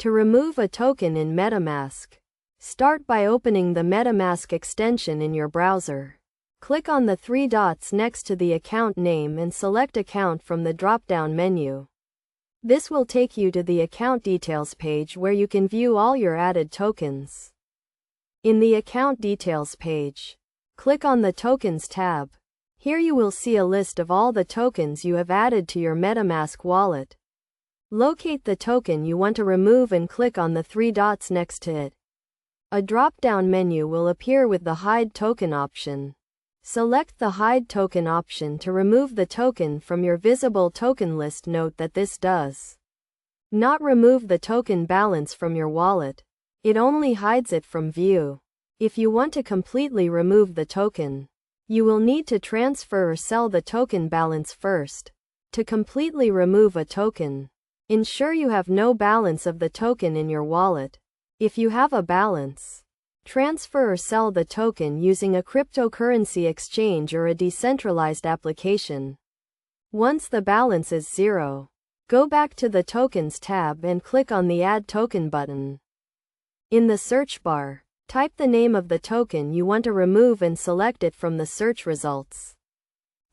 To remove a token in Metamask, start by opening the Metamask extension in your browser. Click on the three dots next to the account name and select Account from the drop-down menu. This will take you to the account details page where you can view all your added tokens. In the account details page, click on the Tokens tab. Here you will see a list of all the tokens you have added to your Metamask wallet. Locate the token you want to remove and click on the three dots next to it. A drop-down menu will appear with the Hide Token option. Select the Hide Token option to remove the token from your visible token list. Note that this does not remove the token balance from your wallet. It only hides it from view. If you want to completely remove the token, you will need to transfer or sell the token balance first. To completely remove a token, ensure you have no balance of the token in your wallet. If you have a balance, transfer or sell the token using a cryptocurrency exchange or a decentralized application. Once the balance is zero, go back to the Tokens tab and click on the Add Token button. In the search bar, type the name of the token you want to remove and select it from the search results.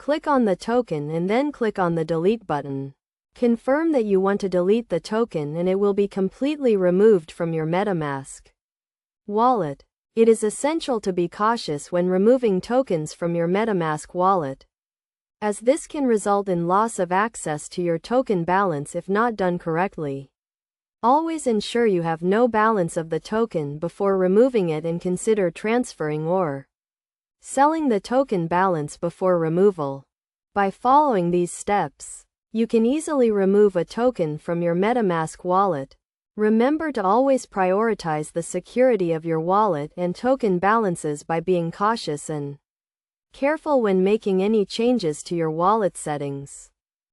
Click on the token and then click on the Delete button. Confirm that you want to delete the token and it will be completely removed from your Metamask wallet. It is essential to be cautious when removing tokens from your Metamask wallet, as this can result in loss of access to your token balance if not done correctly. Always ensure you have no balance of the token before removing it and consider transferring or selling the token balance before removal. By following these steps, you can easily remove a token from your Metamask wallet. Remember to always prioritize the security of your wallet and token balances by being cautious and careful when making any changes to your wallet settings.